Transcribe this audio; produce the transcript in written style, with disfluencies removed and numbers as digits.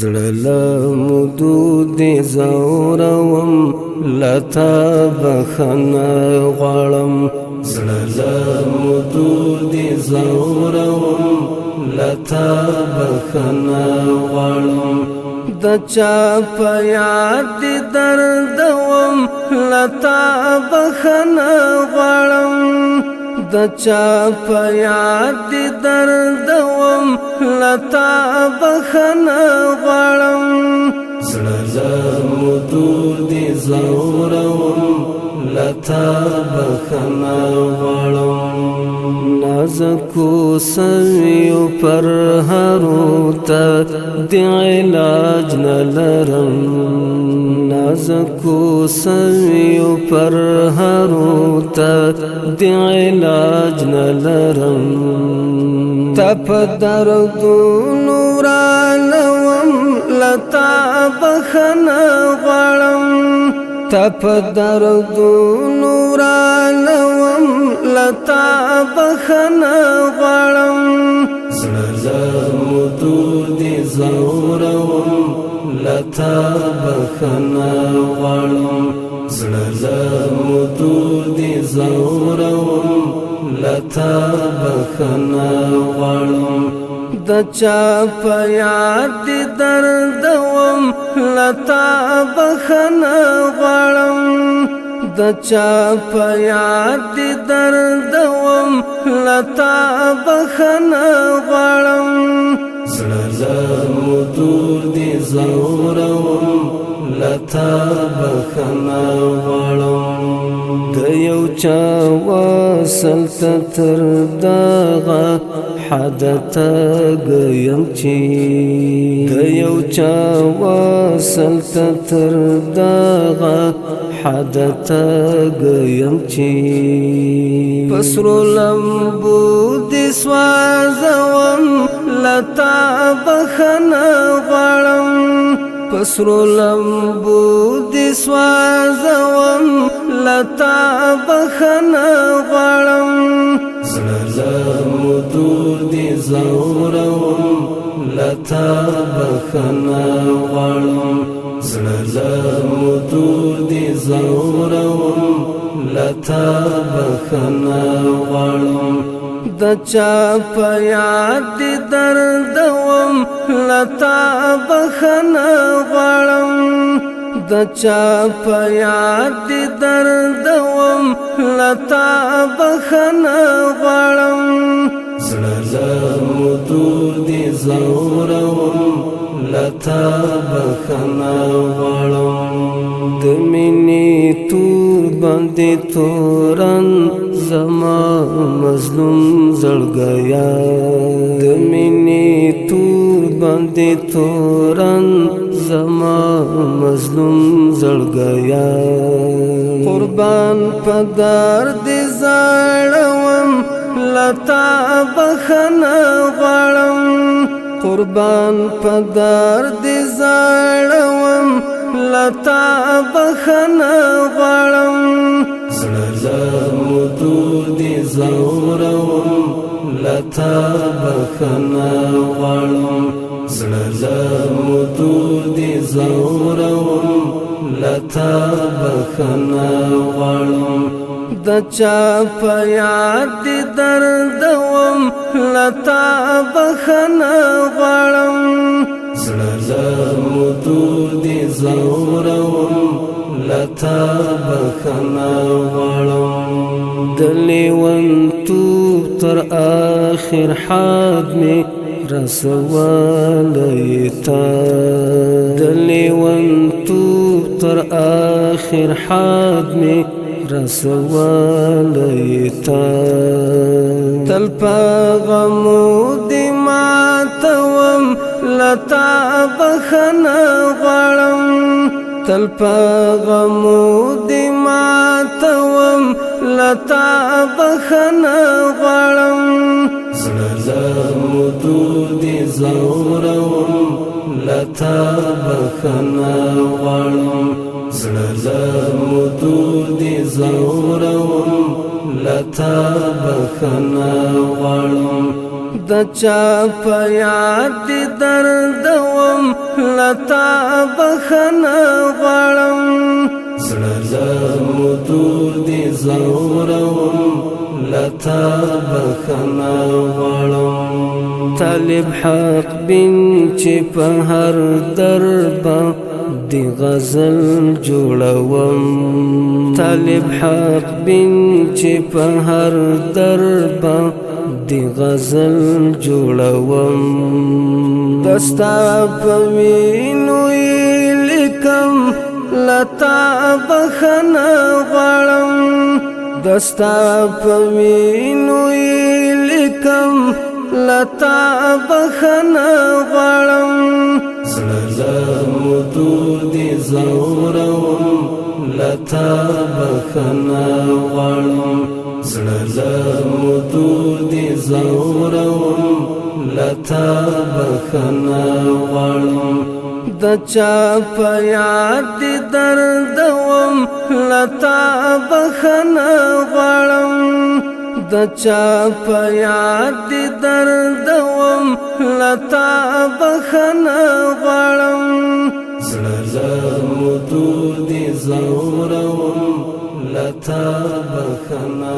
زړه له مودو دې زوروم لتا بخښنه غواړم زړه له مودو دې زوروم لتا بخښنه غواړم د چا په یاد دې دردوم لتا بخښنه غواړم د چا په یاد دې دردوم لتا بخښنه غواړم زړه له مودو دې زوروم لتا بخښنه غواړم نازکو سویو پر هرو ته د علاج نه لرم نازکو سویو پر هرو ته د علاج نه لرم تا په دردونو رالوم لتا بخښنه غواړم تا په دردونو رالوم لتا بخښنه غواړم زړه له مودو دې زوروم لتا بخښنه غواړم زړه له مودو دې زوروم لتا بخښنه غواړم د چا په یاد دې دردوم لتا بخښنه غواړم د چا په یاد دې دردوم لتا بخښنه غواړم زړه له مودو دې زوروم لتا بخښنه غواړم د یو چا وصل ته تر دغه حد تګیم چې د یو چا وصل ته تر دغه حد تګیم چې پسرو لمبو دې سوځوم لتا بخښنه غواړم پسرو لمبو دې سوځوم لتا بخښنه غواړم زړه له مودو دې زوروم لتا بخښنه غواړم زړه له مودو دې زوروم لتا بخښنه غواړم د چا په یاد دې دردوم لتا بخښنه غواړم د چا په یاد دې دردوم لتا بخښنه غواړم زړه له مودو دې زوروم لتا بخښنه غواړم د مینې تور باندې تورن زما مظلوم زړګیا د مینې تور باندې تورن زما مظلوم زړګیا قربان په درد زړوم لتا بخښنه غواړم قربان په درد زړوم لتا بخښنه غواړم زړه له مودو دې زوروم لتا بخښنه غواړم زړه له مودو دې زوروم لتا بخښنه غواړم د چا په یاد دې دردوم لتا بخښنه غواړم زړه له مودو دې زوروم لتا بخښنه غواړم د لیونتوب تر آخر حد مې رسولی تا د لیونتوب تر آخر حد مې رسولی تا تل په غمو دې ماتوم لتا بخښنه غواړم تل په غمو دې ماتوم لتا بخښنه غواړم زړه له مودو دې زوروم لتا بخښنه غواړم زړه له مودو دې زوروم لتا بخښنه غواړم د چا په یاد دی دردوم لتا بخنه غواړم زړه له مودو دی زوروم لتا بخنه غواړم طالب حق بن چې په هر دربه دی غزل جوړوم طالب حق بن چې په هر دربه دی غزل جوړوم دستا په وینو لیکم لتا بخنه غواړم دستا په وینو لیکم لتا بخنه غواړم زړه له مودو دی زوروم لتا بخنه غواړم زړه له مودو دی زوروم لتا بخنه غواړم د چا په یاد دی دردوم لتا بخنه غواړم د چا په یاد دی دردوم لتا بخنه غواړم زړه له مودو دی زوروم لتا بخنه